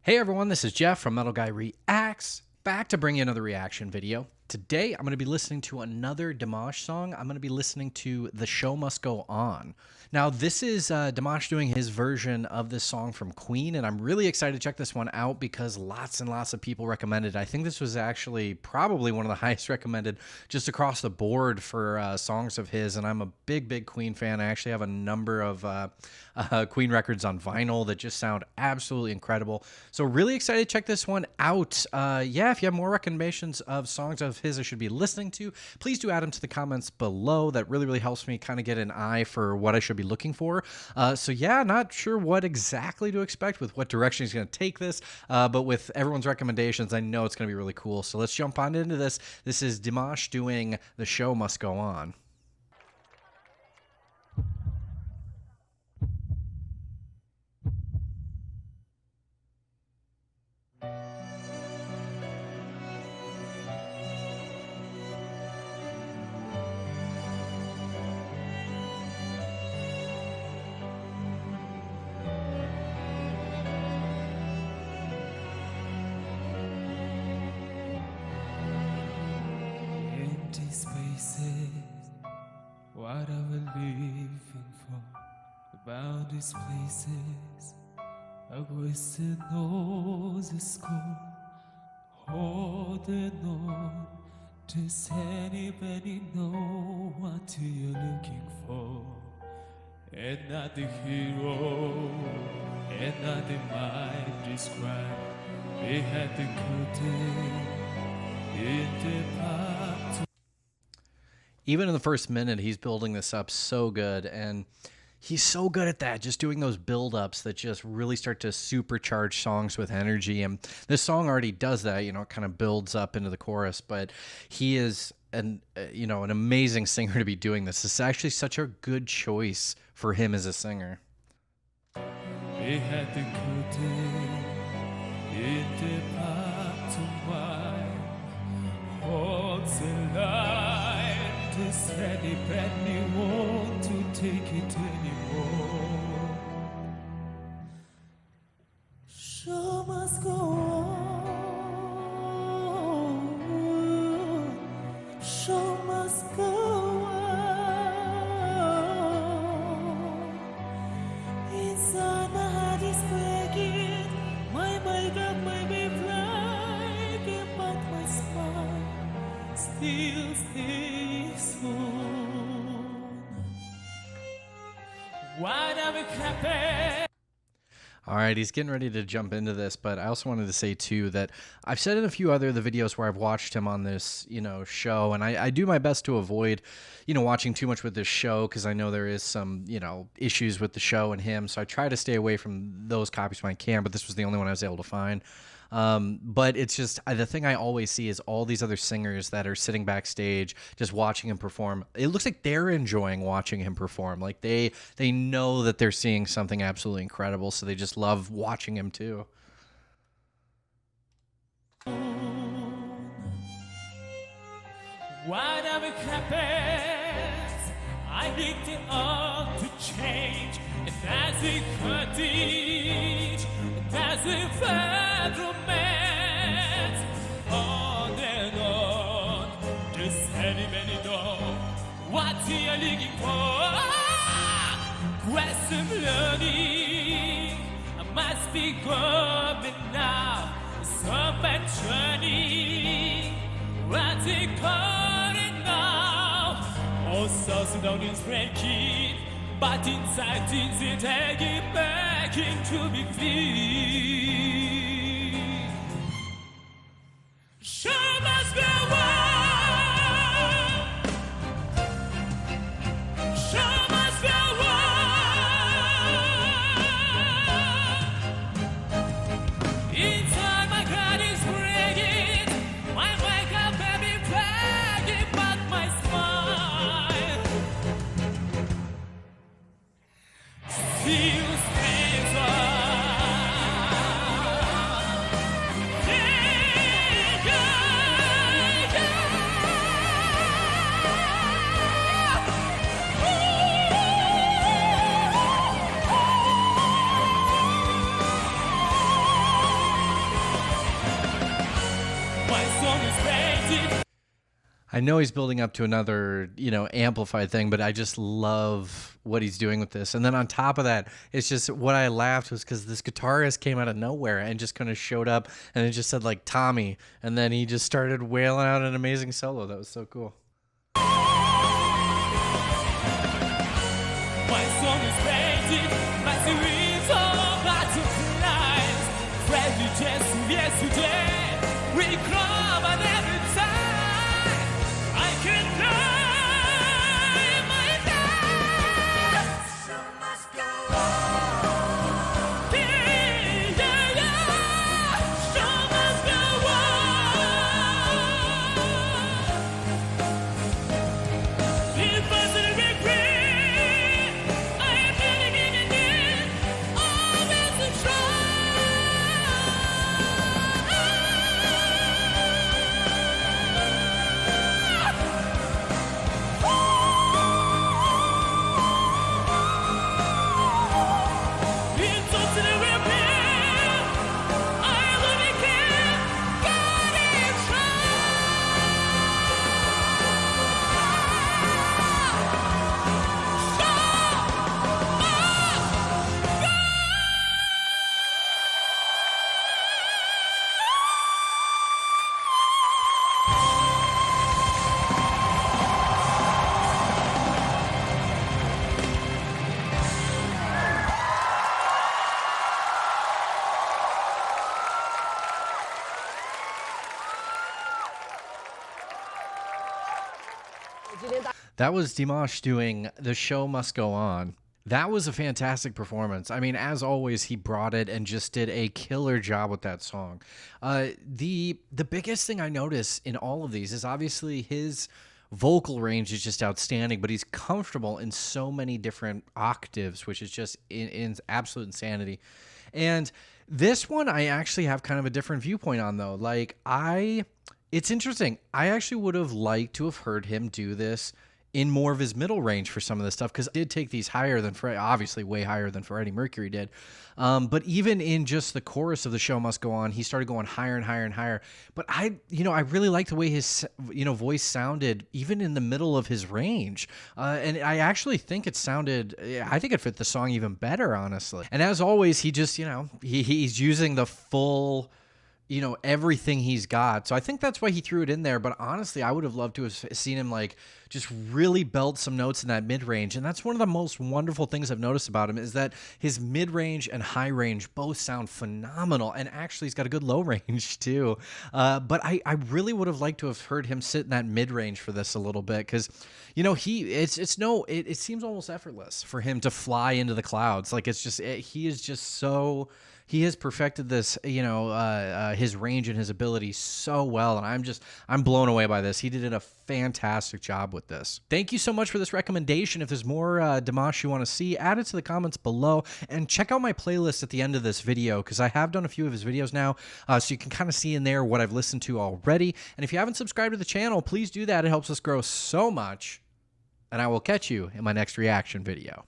Hey everyone, this is Jeff from Metal Guy Reacts, back to bring you another reaction video. Today I'm going to be listening to another Dimash song. I'm going to be listening to The Show Must Go On. Now this is Dimash doing his version of this song from Queen, and I'm really excited to check this one out because lots and lots of people recommended it. I think this was actually probably one of the highest recommended just across the board for songs of his, and I'm a big Queen fan. I actually have a number of Queen records on vinyl that just sound absolutely incredible. So really excited to check this one out. Yeah, if you have more recommendations of songs of his I should be listening to, please do add them to the comments below. That really helps me kind of get an eye for what I should be looking for. So yeah, not sure what exactly to expect with what direction he's going to take this, but with everyone's recommendations, I know it's going to be really cool. So let's jump on into this. This is Dimash doing The Show Must Go On. Spaces, what are we living for? About these places, a wasted nose is score, holding on. Does anybody know what you're looking for? And not the hero, and not the might describe. We had the curtain in the park. Even in the first minute, he's building this up so good, and he's so good at that, just doing those build-ups that just really start to supercharge songs with energy. And this song already does that, you know, it kind of builds up into the chorus, but he is an amazing singer to be doing this. This is actually such a good choice for him as a singer. We had the curtain in the park to wine, holds the line. Does anybody want to take it anymore? Show must go on. Show must go on. Inside my heart is breaking. My makeup may be breaking, but my spine still stays on. Why are we clapping? All right, he's getting ready to jump into this, but I also wanted to say too that I've said in a few other the videos where I've watched him on this, show, and I do my best to avoid, watching too much with this show because I know there is some, issues with the show and him, so I try to stay away from those copies when I can, but this was the only one I was able to find. But it's just the thing I always see is all these other singers that are sitting backstage just watching him perform. It looks like they're enjoying watching him perform. Like they know that they're seeing something absolutely incredible, so they just love watching him too. What are we clapping? I need the all to change. And that's it, cottage. And that's it, bad romance. On and on. Just anybody know what you're looking for? Question learning. I must be going now. Some journey. What's it calling now? All South Sudan is breaking, but inside things it taking back into be clean. Show must go on. Show must go on. Inside my heart is breaking. My wake up baby flagging, but my smile still stays on. I know he's building up to another, amplified thing, but I just love what he's doing with this. And then on top of that, it's just what I laughed was because this guitarist came out of nowhere and just kind of showed up and it just said like Tommy. And then he just started wailing out an amazing solo. That was so cool. My song is painted, my series of butterflies. Friendly just yesterday, we cry at every time. I can die, my life. So must go on. Yeah, yeah, yeah. So must go on. If I regret, I am living again. Always to try. It's totally repair. I only can get it That was Dimash doing The Show Must Go On. That was a fantastic performance. I mean, as always, he brought it and just did a killer job with that song. The biggest thing I notice in all of these is obviously his vocal range is just outstanding, but he's comfortable in so many different octaves, which is just in absolute insanity. And this one, I actually have kind of a different viewpoint on, though. It's interesting. I actually would have liked to have heard him do this in more of his middle range for some of this stuff, because I did take these higher than Freddie, obviously way higher than Freddie Mercury did. But even in just the chorus of The Show Must Go On, he started going higher and higher and higher. But I really like the way his, voice sounded even in the middle of his range. And I actually think it fit the song even better, honestly. And as always, he just, he's using the full, everything he's got. So I think that's why he threw it in there. But honestly, I would have loved to have seen him just really belt some notes in that mid-range. And that's one of the most wonderful things I've noticed about him, is that his mid-range and high range both sound phenomenal. And actually, he's got a good low range too. But I really would have liked to have heard him sit in that mid-range for this a little bit, because, it seems almost effortless for him to fly into the clouds. He has perfected this, his range and his ability so well, and I'm blown away by this. He did a fantastic job with this. Thank you so much for this recommendation. If there's more Dimash you want to see, add it to the comments below, and check out my playlist at the end of this video, because I have done a few of his videos now, so you can kind of see in there what I've listened to already. And if you haven't subscribed to the channel, please do that. It helps us grow so much, and I will catch you in my next reaction video.